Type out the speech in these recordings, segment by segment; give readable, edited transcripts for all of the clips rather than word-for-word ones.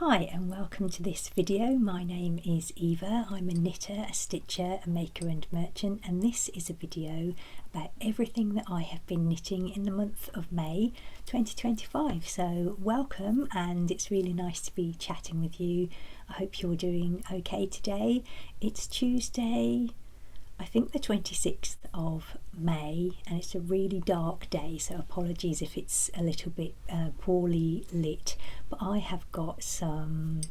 Hi and welcome to this video. My name is Eva. I'm a knitter, a stitcher, a maker and merchant, and this is a video about everything that I have been knitting in the month of May 2025. So welcome, and it's really nice to be chatting with you. I hope you're doing okay today. It's Tuesday, I think the 26th of May, and it's a really dark day, so apologies if it's a little bit poorly lit, but I have got some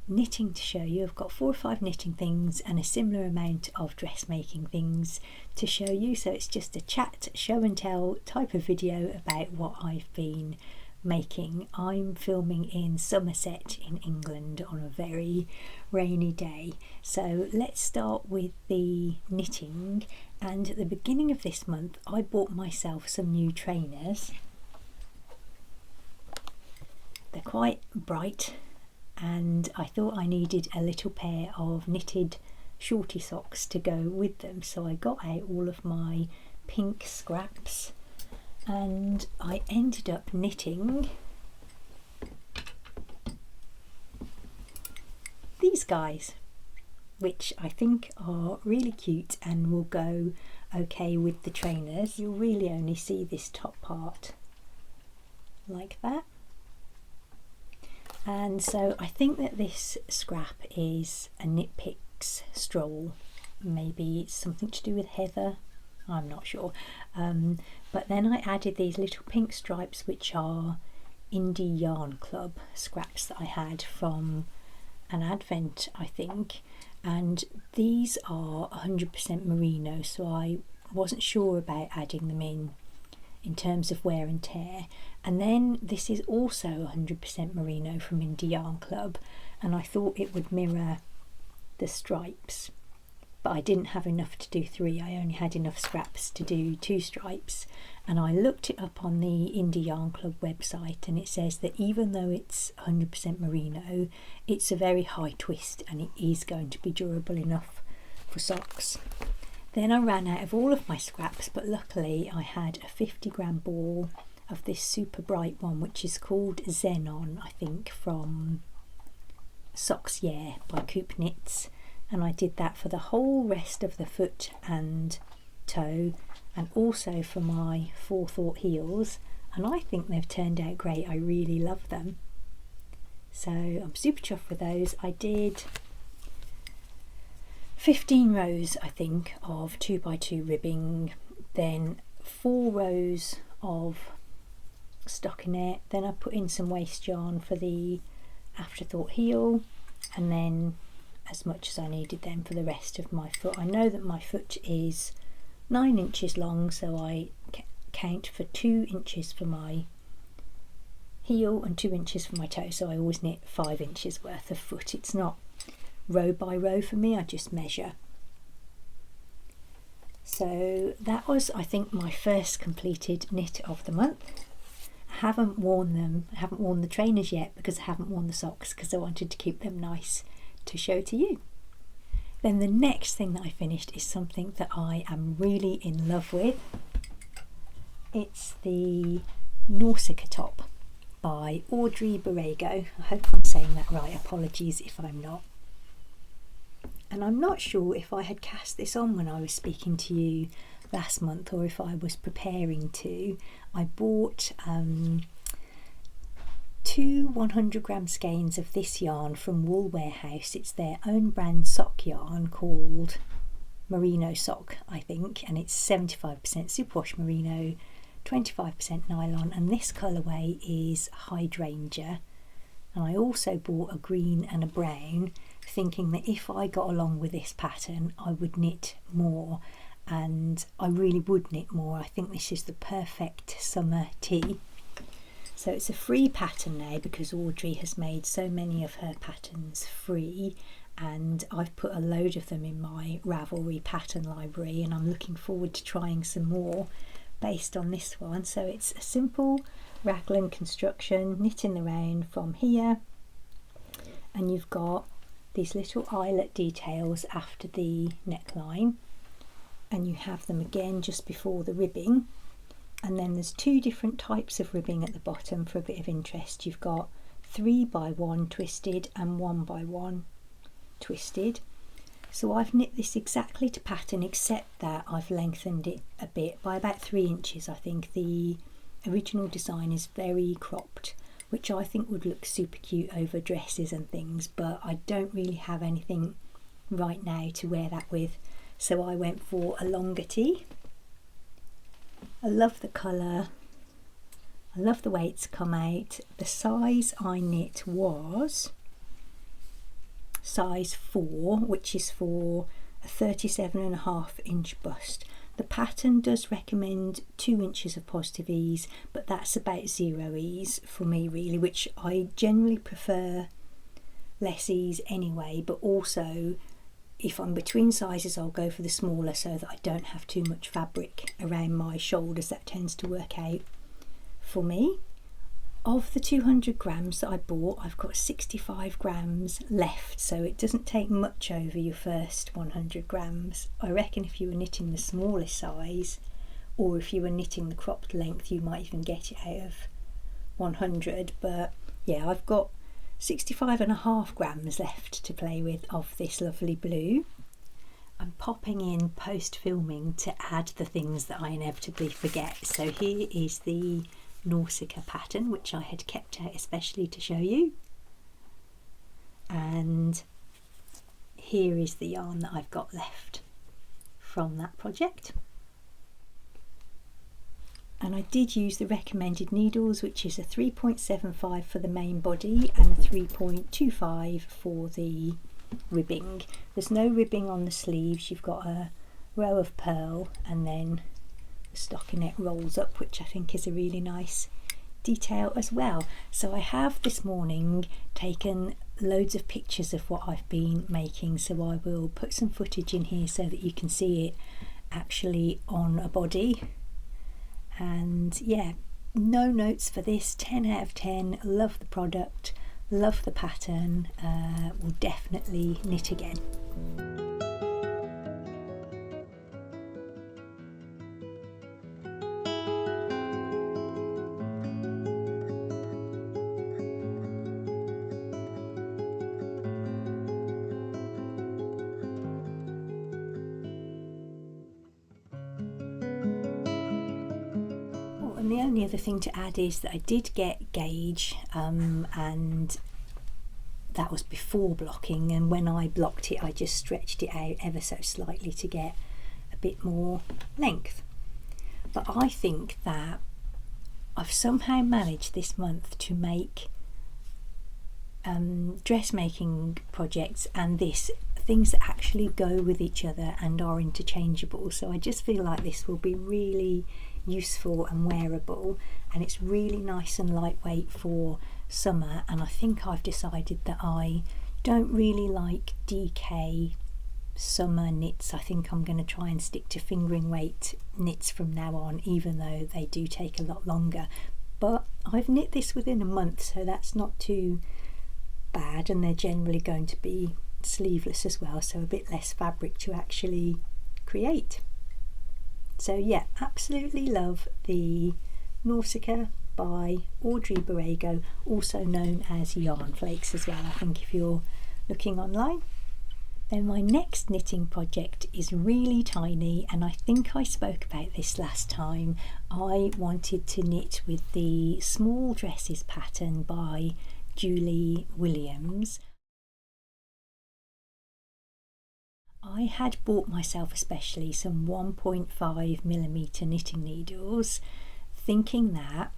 knitting to show you. I've got 4 or 5 knitting things and a similar amount of dressmaking things to show you, so it's just a chat, show and tell type of video about what I've been making. I'm filming in Somerset in England on a very rainy day, so let's start with the knitting. And at the beginning of this month I bought myself some new trainers. They're quite bright and I thought I needed a little pair of knitted shorty socks to go with them, so I got out all of my pink scraps and I ended up knitting these guys, which I think are really cute and will go okay with the trainers. You'll really only see this top part like that. And so I think that this scrap is a Knit Picks stroll. Maybe it's something to do with heather, I'm not sure. But then I added these little pink stripes, which are Indie Yarn Club scraps that I had from an advent, I think, and these are 100% merino, so I wasn't sure about adding them in terms of wear and tear. And then this is also 100% merino from Indie Yarn Club, and I thought it would mirror the stripes, but I didn't have enough to do 3. I only had enough scraps to do 2 stripes, and I looked it up on the Indie Yarn Club website, and it says that even though it's 100% merino, it's a very high twist and it is going to be durable enough for socks. Then I ran out of all of my scraps, but luckily I had a 50-gram ball of this super bright one, which is called Xenon, I think, from Socks Yeah by Coop Knits. And I did that for the whole rest of the foot and toe, and also for my forethought heels, and I think they've turned out great. I really love them, so I'm super chuffed with those. I did 15 rows, I think, of 2x2 ribbing, then 4 rows of stockinette, then I put in some waste yarn for the afterthought heel, and then as much as I needed them for the rest of my foot. I know that my foot is 9 inches long, so I count for 2 inches for my heel and 2 inches for my toe, so I always knit 5 inches worth of foot. It's not row by row for me, I just measure. So that was, I think, my first completed knit of the month. I haven't worn them, I haven't worn the trainers yet because I haven't worn the socks, because I wanted to keep them nice to show to you. Then the next thing that I finished is something that I am really in love with. It's the Nausicaa top by Audrey Borrego. I hope I'm saying that right, apologies if I'm not. And I'm not sure if I had cast this on when I was speaking to you last month or if I was preparing to. I bought 2 100-gram skeins of this yarn from Wool Warehouse. It's their own brand sock yarn called Merino Sock, I think, and it's 75% superwash merino, 25% nylon, and this colourway is Hydrangea. And I also bought a green and a brown, thinking that if I got along with this pattern I would knit more, and I really would knit more. I think this is the perfect summer tee. So it's a free pattern now because Audrey has made so many of her patterns free, and I've put a load of them in my Ravelry pattern library, and I'm looking forward to trying some more based on this one. So it's a simple raglan construction, knit in the round from here, and you've got these little eyelet details after the neckline, and you have them again just before the ribbing. And then there's 2 different types of ribbing at the bottom for a bit of interest. You've got 3x1 twisted and 1x1 twisted. So I've knit this exactly to pattern, except that I've lengthened it a bit by about 3 inches. I think the original design is very cropped, which I think would look super cute over dresses and things, but I don't really have anything right now to wear that with, so I went for a longer tee. I love the colour, I love the way it's come out. The size I knit was size 4, which is for a 37.5-inch bust. The pattern does recommend 2 inches of positive ease, but that's about 0 ease for me really, which I generally prefer less ease anyway, but also if I'm between sizes I'll go for the smaller so that I don't have too much fabric around my shoulders. That tends to work out for me. Of the 200 grams that I bought, I've got 65 grams left, so it doesn't take much over your first 100 grams. I reckon if you were knitting the smaller size, or if you were knitting the cropped length, you might even get it out of 100, but yeah, I've got 65.5 grams left to play with of this lovely blue. I'm popping in post filming to add the things that I inevitably forget. So here is the Nausicaa pattern, which I had kept out especially to show you, and here is the yarn that I've got left from that project. And I did use the recommended needles, which is a 3.75 for the main body and a 3.25 for the ribbing. There's no ribbing on the sleeves, you've got a row of pearl and then the stockinette rolls up, which I think is a really nice detail as well. So I have this morning taken loads of pictures of what I've been making, so I will put some footage in here so that you can see it actually on a body. And yeah, no notes for this, 10 out of 10, love the product, love the pattern, will definitely knit again. And the only other thing to add is that I did get gauge, and that was before blocking, and when I blocked it I just stretched it out ever so slightly to get a bit more length. But I think that I've somehow managed this month to make dressmaking projects and this things that actually go with each other and are interchangeable, so I just feel like this will be really useful and wearable, and it's really nice and lightweight for summer. And I think I've decided that I don't really like DK summer knits. I think I'm going to try and stick to fingering weight knits from now on, even though they do take a lot longer. But I've knit this within a month, so that's not too bad, and they're generally going to be sleeveless as well, so a bit less fabric to actually create. So yeah, absolutely love the Nausicaa by Audrey Borrego, also known as Yarn Flakes as well, I think, if you're looking online. Then my next knitting project is really tiny, and I think I spoke about this last time. I wanted to knit with the Small Dresses pattern by Julie Williams. I had bought myself especially some 1.5mm knitting needles, thinking that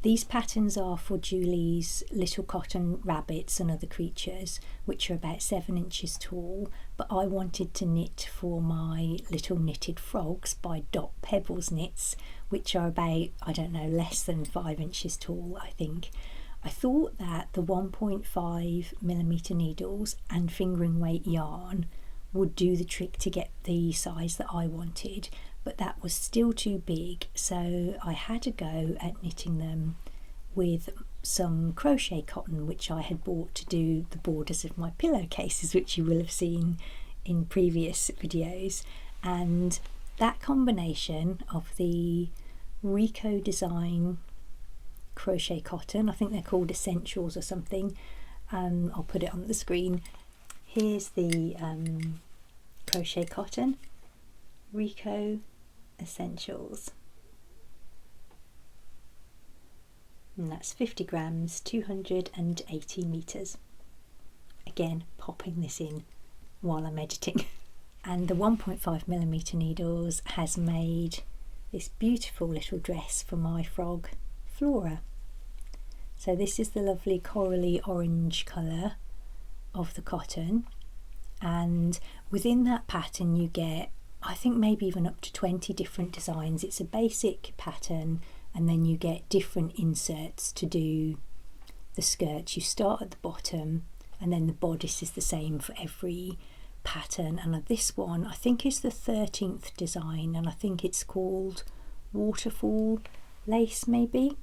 these patterns are for Julie's little cotton rabbits and other creatures, which are about 7 inches tall, but I wanted to knit for my little knitted frogs by Dot Pebbles Knits, which are about, I don't know, less than 5 inches tall, I think. I thought that the 1.5mm needles and fingering weight yarn would do the trick to get the size that I wanted, but that was still too big, so I had a go at knitting them with some crochet cotton which I had bought to do the borders of my pillowcases, which you will have seen in previous videos. And that combination of the Rico Design crochet cotton. I think they're called Essentials or something. I'll put it on the screen. Here's the crochet cotton, Rico Essentials. And that's 50 grams, 280 meters. Again, popping this in while I'm editing. And the 1.5mm needles has made this beautiful little dress for my frog Flora. So this is the lovely corally orange colour of the cotton, and within that pattern you get, I think, maybe even up to 20 different designs. It's a basic pattern, and then you get different inserts to do the skirts. You start at the bottom, and then the bodice is the same for every pattern. And this one I think is the 13th design, and I think it's called Waterfall Lace maybe.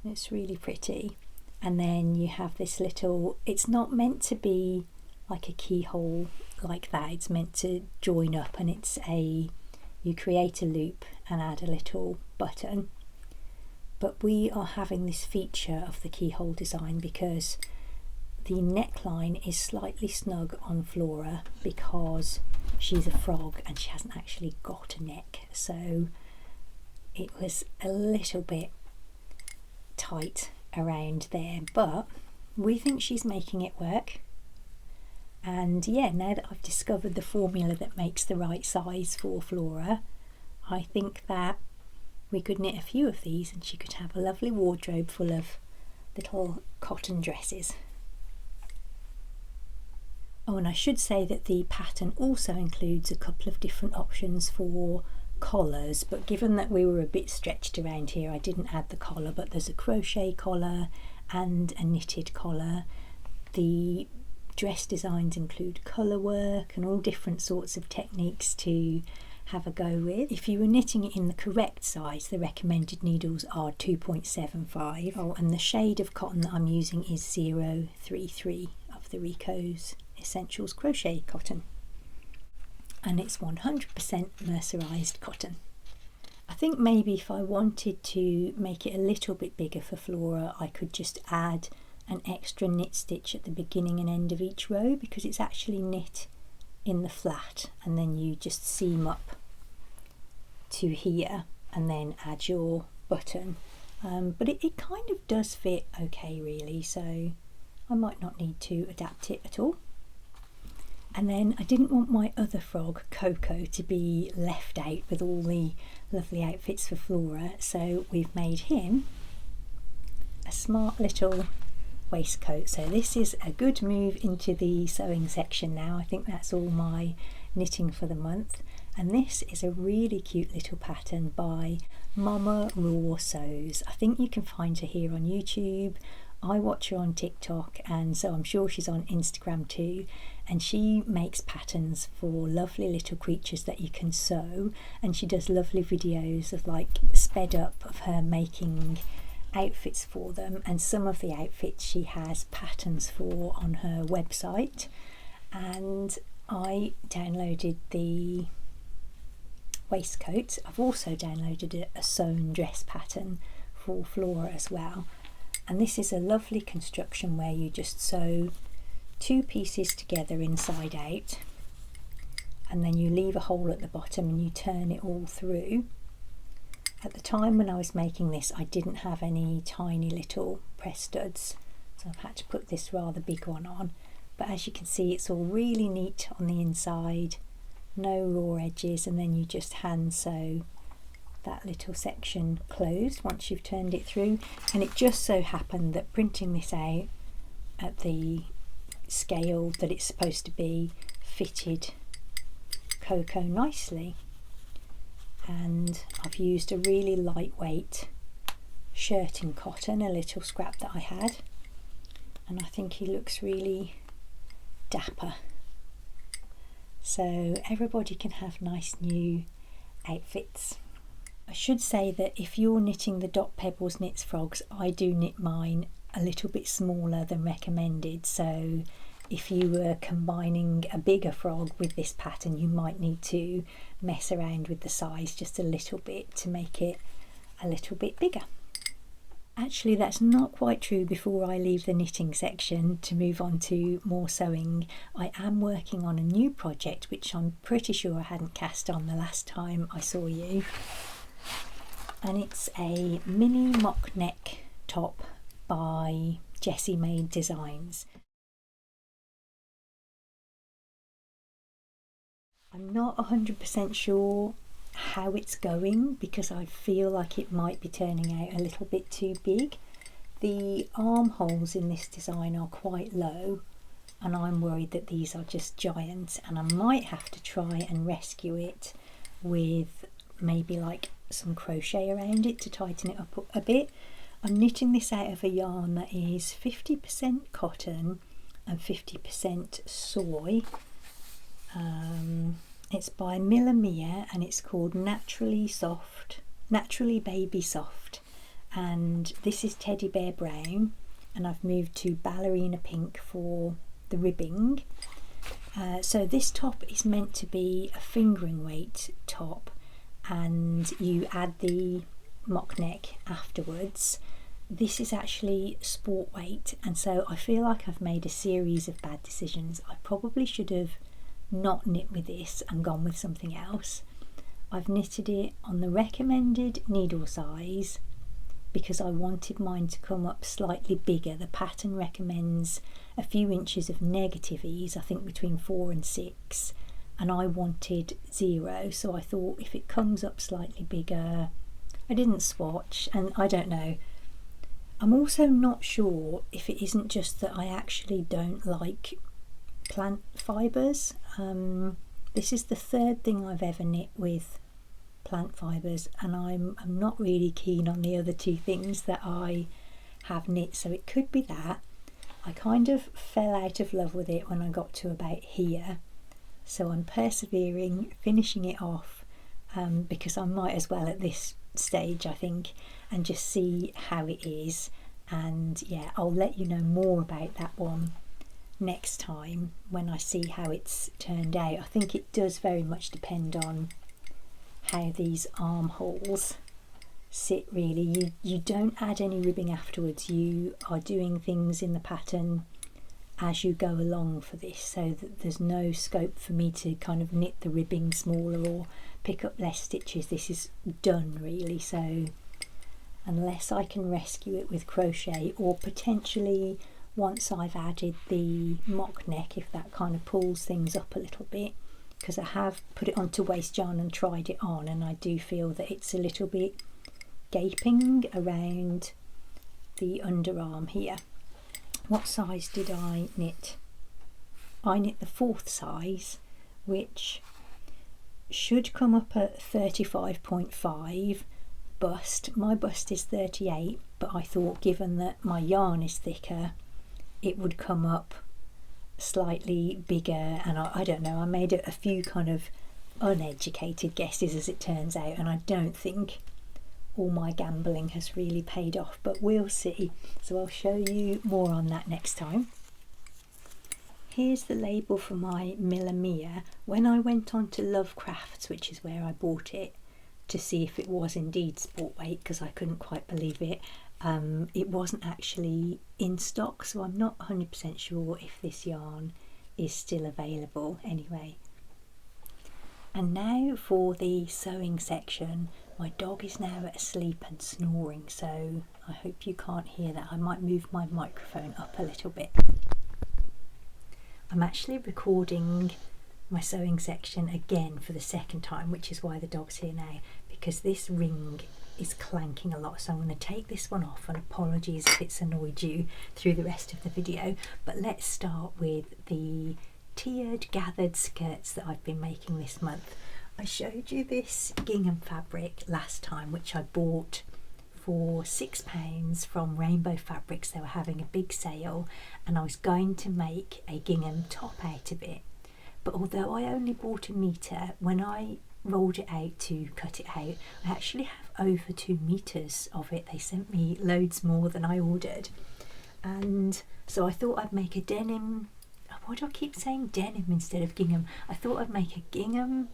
It's really pretty. And then you have this little, it's not meant to be like a keyhole like that, it's meant to join up, and it's a, you create a loop and add a little button. But we are having this feature of the keyhole design because the neckline is slightly snug on Flora because she's a frog and she hasn't actually got a neck, so it was a little bit tight around there, but we think she's making it work. And yeah, now that I've discovered the formula that makes the right size for Flora, I think that we could knit a few of these and she could have a lovely wardrobe full of little cotton dresses. Oh, and I should say that the pattern also includes a couple of different options for collars, but given that we were a bit stretched around here, I didn't add the collar. But there's a crochet collar and a knitted collar. The dress designs include colour work and all different sorts of techniques to have a go with. If you were knitting it in the correct size, the recommended needles are 2.75. Oh, and the shade of cotton that I'm using is 033 of the Rico's Essentials crochet cotton, and it's 100% mercerized cotton. I think maybe if I wanted to make it a little bit bigger for Flora, I could just add an extra knit stitch at the beginning and end of each row, because it's actually knit in the flat, and then you just seam up to here and then add your button. But it kind of does fit okay really, so I might not need to adapt it at all. And then I didn't want my other frog, Coco, to be left out with all the lovely outfits for Flora, so we've made him a smart little waistcoat. So this is a good move into the sewing section now. I think that's all my knitting for the month. And this is a really cute little pattern by Mama Raw Sews. I think you can find her here on YouTube. I watch her on TikTok, and so I'm sure she's on Instagram too, and she makes patterns for lovely little creatures that you can sew, and she does lovely videos of like sped up of her making outfits for them, and some of the outfits she has patterns for on her website. And I downloaded the waistcoat. I've also downloaded a sewn dress pattern for Flora as well. And this is a lovely construction where you just sew two pieces together inside out, and then you leave a hole at the bottom and you turn it all through. At the time when I was making this, I didn't have any tiny little press studs, so I've had to put this rather big one on. But as you can see, it's all really neat on the inside, no raw edges, and then you just hand sew that little section closed once you've turned it through. And it just so happened that printing this out at the scale that it's supposed to be fitted Coco nicely, and I've used a really lightweight shirting cotton, a little scrap that I had, and I think he looks really dapper. So everybody can have nice new outfits. I should say that if you're knitting the Dot Pebbles Knits frogs, I do knit mine a little bit smaller than recommended, so if you were combining a bigger frog with this pattern, you might need to mess around with the size just a little bit to make it a little bit bigger. Actually, that's not quite true. Before I leave the knitting section to move on to more sewing, I am working on a new project which I'm pretty sure I hadn't cast on the last time I saw you. And it's a mini mock neck top by Jessie Made Designs. I'm not 100% sure how it's going because I feel like it might be turning out a little bit too big. The armholes in this design are quite low and I'm worried that these are just giant, and I might have to try and rescue it with maybe like some crochet around it to tighten it up a bit. I'm knitting this out of a yarn that is 50% cotton and 50% soy. It's by Mia and it's called Naturally Baby Soft, and this is Teddy Bear Brown, and I've moved to Ballerina Pink for the ribbing. So this top is meant to be a fingering weight top, and you add the mock neck afterwards. This is actually sport weight, and so I feel like I've made a series of bad decisions. I probably should have not knit with this and gone with something else. I've knitted it on the recommended needle size because I wanted mine to come up slightly bigger. The pattern recommends a few inches of negative ease, I think between 4 and 6, and I wanted 0, so I thought if it comes up slightly bigger. I didn't swatch, and I don't know. I'm also not sure if it isn't just that I actually don't like plant fibres. This is the third thing I've ever knit with plant fibres, and I'm not really keen on the other 2 things that I have knit, so it could be that. I kind of fell out of love with it when I got to about here, so I'm persevering, finishing it off, because I might as well at this stage, I think, and just see how it is. And yeah, I'll let you know more about that one next time when I see how it's turned out. I think it does very much depend on how these armholes sit really. You don't add any ribbing afterwards, you are doing things in the pattern as you go along for this, so that there's no scope for me to kind of knit the ribbing smaller or pick up less stitches. This is done really, so unless I can rescue it with crochet, or potentially once I've added the mock neck, if that kind of pulls things up a little bit, because I have put it onto waste yarn and tried it on, and I do feel that it's a little bit gaping around the underarm here. What size did I knit? I knit the 4th size, which should come up at 35.5 bust. My bust is 38, but I thought given that my yarn is thicker, it would come up slightly bigger, and I don't know, I made a few kind of uneducated guesses as it turns out, and I don't think all my gambling has really paid off, but we'll see. So I'll show you more on that next time. Here's the label for my Mia. When I went on to Lovecrafts, which is where I bought it, to see if it was indeed sport weight, because I couldn't quite believe it, it wasn't actually in stock, so I'm not 100% sure if this yarn is still available anyway. And now for the sewing section. My dog is now asleep and snoring, so I hope you can't hear that. I might move my microphone up a little bit. I'm actually recording my sewing section again for the 2nd time, which is why the dog's here now, because this ring is clanking a lot, so I'm going to take this one off, and apologies if it's annoyed you through the rest of the video. But let's start with the tiered gathered skirts that I've been making this month. I showed you this gingham fabric last time, which I bought for £6 from Rainbow Fabrics. They were having a big sale, and I was going to make a gingham top out of it, but although I only bought 1 metre, when I rolled it out to cut it out, I actually have over 2 meters of it. They sent me loads more than I ordered, and so I thought I'd make a denim, why do I keep saying denim instead of gingham? I thought I'd make a gingham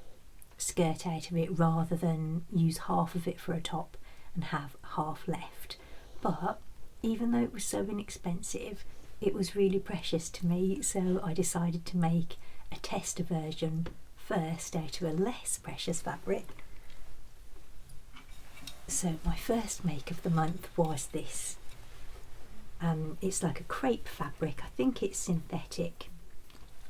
skirt out of it rather than use half of it for a top and have half left. but even though it was so inexpensive, it was really precious to me, so I decided to make a tester version first out of a less precious fabric. So my first make of the month was this. It's like a crepe fabric. I think it's synthetic,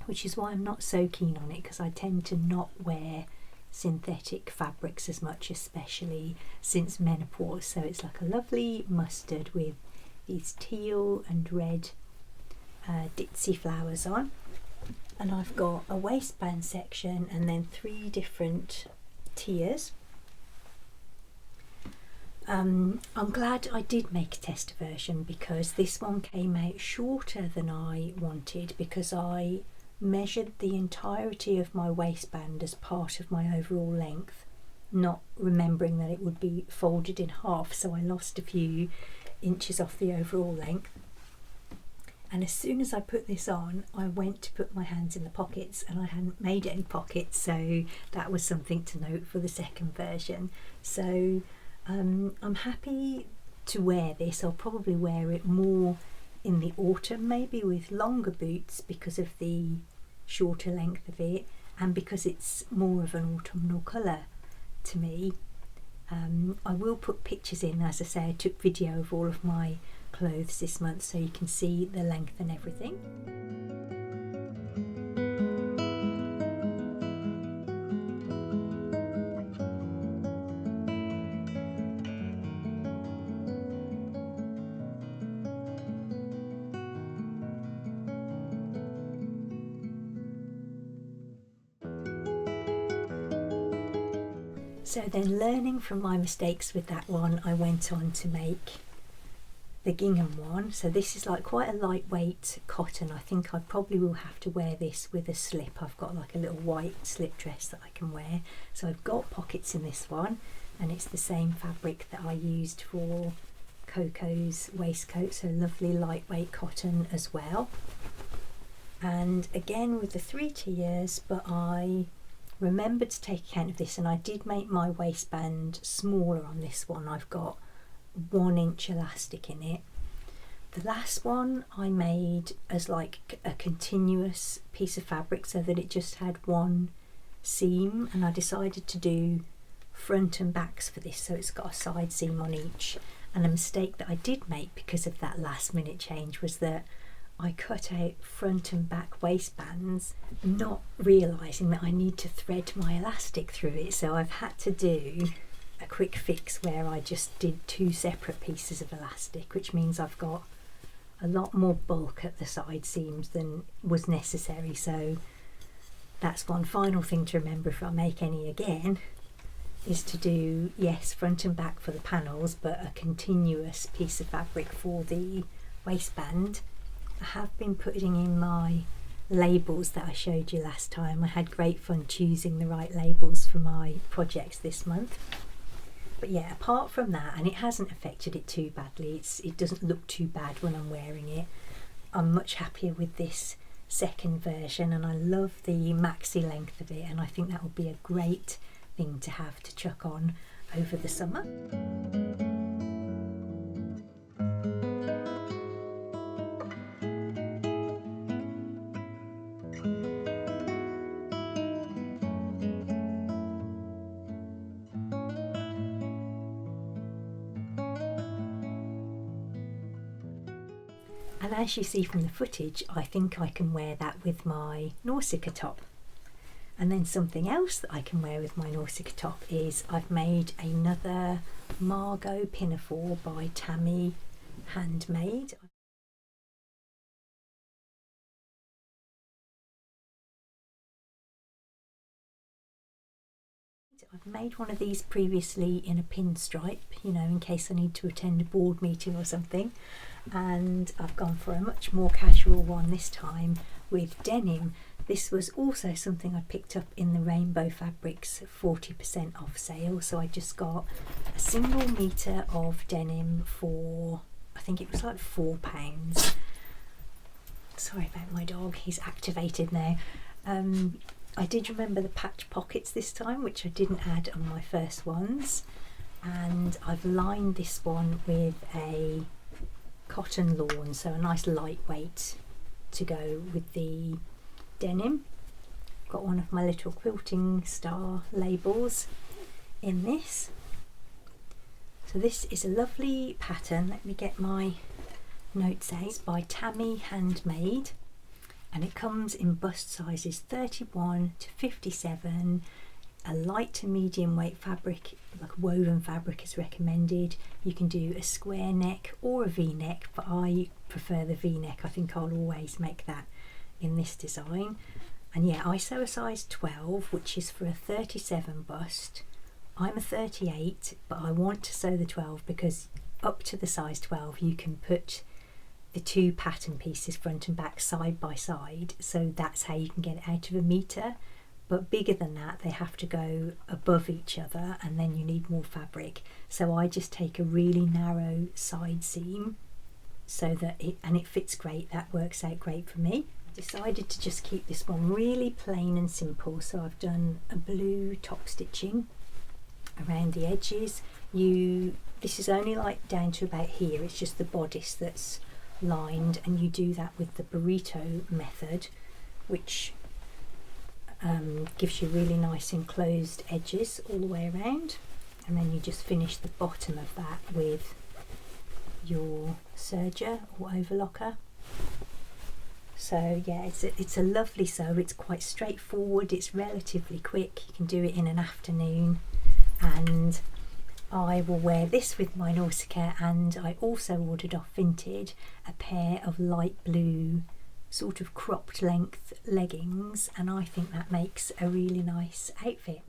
which is why I'm not so keen on it, because I tend to not wear synthetic fabrics as much, especially since menopause. So it's like a lovely mustard with these teal and red ditzy flowers on, and I've got a waistband section and then 3 different tiers. I'm glad I did make a tester version, because this one came out shorter than I wanted, because I measured the entirety of my waistband as part of my overall length, not remembering that it would be folded in half, so I lost a few inches off the overall length. And as soon as I put this on, I went to put my hands in the pockets and I hadn't made any pockets, so that was something to note for the second version. So I'm happy to wear this. I'll probably wear it more in the autumn, maybe with longer boots, because of the shorter length of it and because it's more of an autumnal colour to me. I will put pictures in, as I say. I took video of all of my clothes this month so you can see the length and everything. So then, learning from my mistakes with that one, I went on to make the gingham one. So this is like quite a lightweight cotton. I think I probably will have to wear this with a slip. I've got like a little white slip dress that I can wear. So I've got pockets in this one, and it's the same fabric that I used for Coco's waistcoat, so lovely lightweight cotton as well. And again with the 3 tiers, but I remembered to take account of this, and I did make my waistband smaller on this one. I've got 1 inch elastic in it. The last one I made as like a continuous piece of fabric, so that it just had 1 seam, and I decided to do front and backs for this, so it's got a side seam on each. And a mistake that I did make because of that last minute change was that I cut out front and back waistbands, not realising that I need to thread my elastic through it. So I've had to do a quick fix where I just did 2 separate pieces of elastic, which means I've got a lot more bulk at the side seams than was necessary. So that's one final thing to remember if I make any again, is to do, yes, front and back for the panels, but a continuous piece of fabric for the waistband. I have been putting in my labels that I showed you last time. I had great fun choosing the right labels for my projects this month. But yeah, apart from that, and it hasn't affected it too badly, it doesn't look too bad when I'm wearing it. I'm much happier with this second version, and I love the maxi length of it, and I think that would be a great thing to have to chuck on over the summer. And as you see from the footage, I think I can wear that with my Nausicaa top. And then something else that I can wear with my Nausicaa top is I've made another Margo Pinafore by Tammy handmade. I've made one of these previously in a pinstripe, you know, in case I need to attend a board meeting or something, and I've gone for a much more casual one this time with denim. This was also something I picked up in the Rainbow Fabrics 40% off sale, so I just got a single metre of denim for, I think it was like £4. Sorry about my dog, he's activated now. I did remember the patch pockets this time, which I didn't add on my first ones. and I've lined this one with a cotton lawn, so a nice lightweight to go with the denim. Got one of my little quilting star labels in this. So this is a lovely pattern. Let me get my notes out. It's by Tammy Handmade, and it comes in bust sizes 31 to 57. A light to medium weight fabric, like woven fabric, is recommended. You can do a square neck or a V-neck, but I prefer the V-neck. I think I'll always make that in this design. And yeah, I sew a size 12, which is for a 37 bust. I'm a 38, but I want to sew the 12 because up to the size 12 you can put the two pattern pieces front and back side by side, so that's how you can get it out of a metre. But bigger than that, they have to go above each other, and then you need more fabric. So I just take a really narrow side seam so that it fits great. That works out great for me. I decided to just keep this one really plain and simple, so I've done a blue top stitching around the edges. This is only like down to about here, it's just the bodice that's lined, and you do that with the burrito method, which gives you really nice enclosed edges all the way around, and then you just finish the bottom of that with your serger or overlocker. So yeah, it's a lovely sew. It's quite straightforward, it's relatively quick, you can do it in an afternoon. And I will wear this with my Nausicaa, and I also ordered off Vinted a pair of light blue sort of cropped length leggings, and I think that makes a really nice outfit.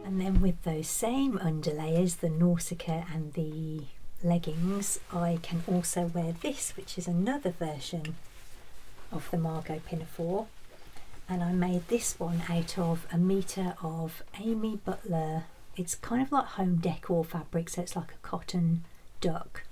And then with those same underlayers, the Nausicaa and the leggings, I can also wear this, which is another version of the Margo Pinafore, and I made this one out of a metre of Amy Butler. It's kind of like home decor fabric, so it's like a cotton duck,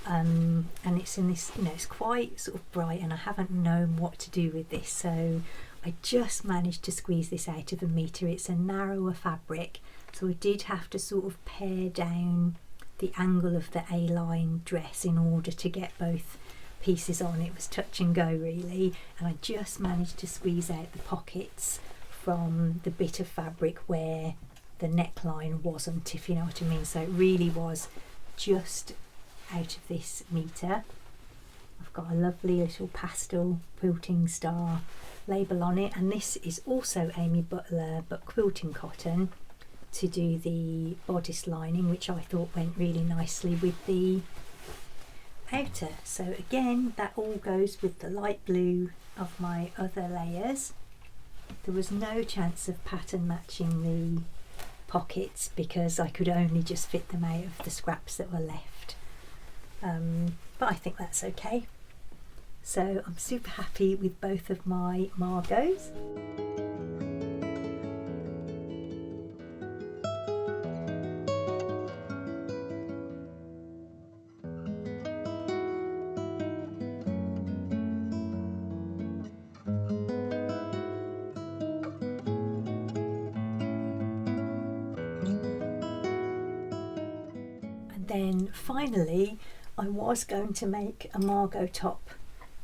and it's in this, it's quite sort of bright, and I haven't known what to do with this, so I just managed to squeeze this out of a metre. It's a narrower fabric, so I did have to sort of pare down the angle of the A-line dress in order to get both pieces on. It was touch and go really, and I just managed to squeeze out the pockets from the bit of fabric where the neckline wasn't, if you know what I mean. So it really was just out of this metre. I've got a lovely little pastel quilting star label on it, and this is also Amy Butler but quilting cotton to do the bodice lining, which I thought went really nicely with the outer. So again, that all goes with the light blue of my other layers. There was no chance of pattern matching the pockets because I could only just fit them out of the scraps that were left, but I think that's okay. So I'm super happy with both of my Margos. Then finally, I was going to make a Margo top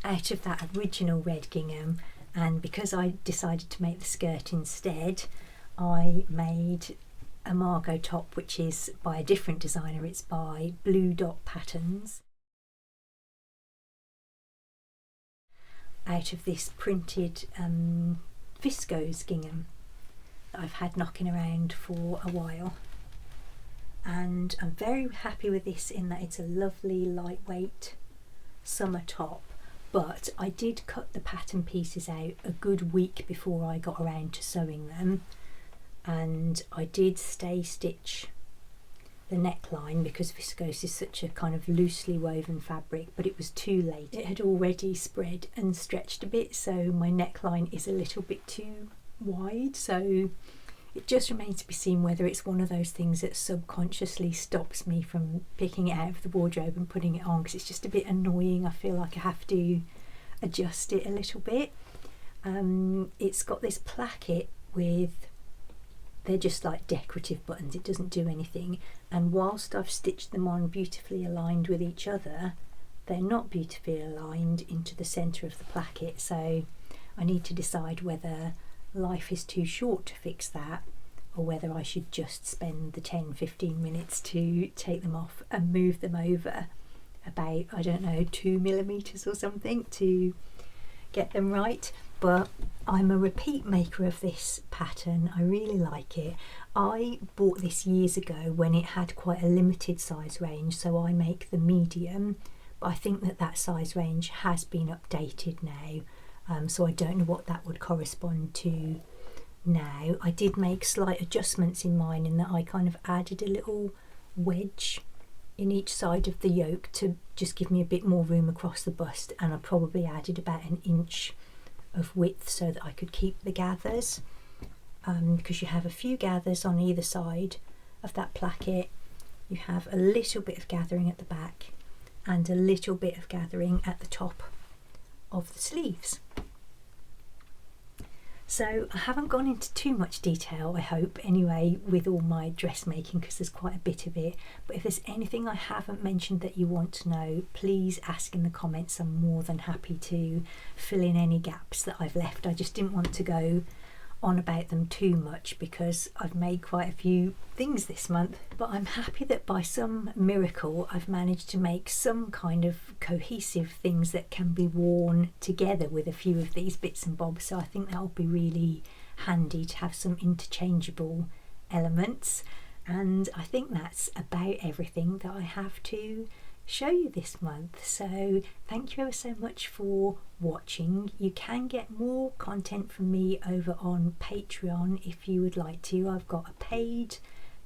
out of that original red gingham, and because I decided to make the skirt instead, I made a Margo top which is by a different designer. It's by Blue Dot Patterns, out of this printed viscose gingham that I've had knocking around for a while. And I'm very happy with this in that it's a lovely lightweight summer top, but I did cut the pattern pieces out a good week before I got around to sewing them, and I did stay stitch the neckline because viscose is such a kind of loosely woven fabric, but it was too late. It had already spread and stretched a bit, so my neckline is a little bit too wide, so It just remains to be seen whether it's one of those things that subconsciously stops me from picking it out of the wardrobe and putting it on, because it's just a bit annoying. I feel like I have to adjust it a little bit. It's got this placket with, they're just like decorative buttons, it doesn't do anything, and whilst I've stitched them on beautifully aligned with each other, they're not beautifully aligned into the centre of the placket. So I need to decide whether life is too short to fix that, or whether I should just spend the 10-15 minutes to take them off and move them over about, I don't know, 2 millimeters or something to get them right. But I'm a repeat maker of this pattern. I really like it. I bought this years ago when it had quite a limited size range, so I make the medium, but I think that size range has been updated now. So I don't know what that would correspond to now. I did make slight adjustments in mine in that I kind of added a little wedge in each side of the yoke to just give me a bit more room across the bust, and I probably added about 1 inch of width so that I could keep the gathers, because you have a few gathers on either side of that placket. You have a little bit of gathering at the back and a little bit of gathering at the top of the sleeves. So I haven't gone into too much detail, I hope, anyway, with all my dressmaking, because there's quite a bit of it. But if there's anything I haven't mentioned that you want to know, please ask in the comments. I'm more than happy to fill in any gaps that I've left. I just didn't want to go on about them too much because I've made quite a few things this month, but I'm happy that by some miracle I've managed to make some kind of cohesive things that can be worn together with a few of these bits and bobs. So I think that'll be really handy to have some interchangeable elements, and I think that's about everything that I have to show you this month. So thank you ever so much for watching. You can get more content from me over on Patreon if you would like to. I've got a paid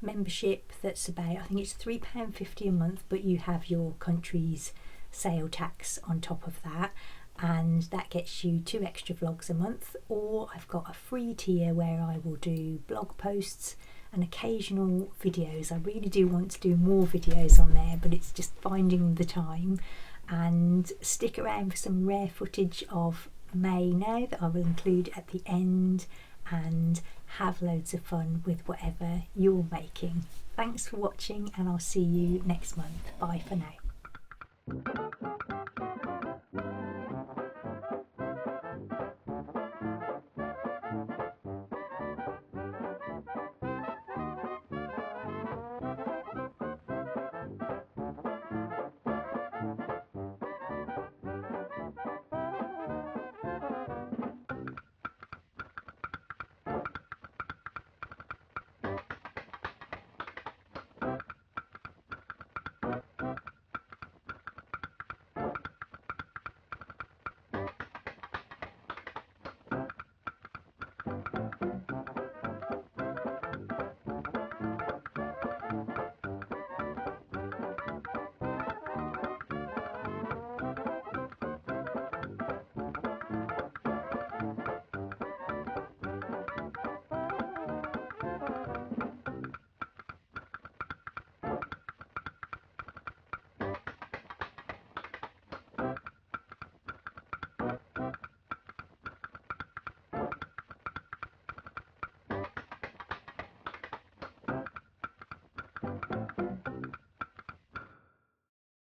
membership that's about, I think it's £3.50 a month, but you have your country's sale tax on top of that, and that gets you 2 extra vlogs a month. Or I've got a free tier where I will do blog posts and occasional videos. I really do want to do more videos on there, but it's just finding the time. And stick around for some rare footage of May now that I will include at the end, and have loads of fun with whatever you're making. Thanks for watching, and I'll see you next month. Bye for now.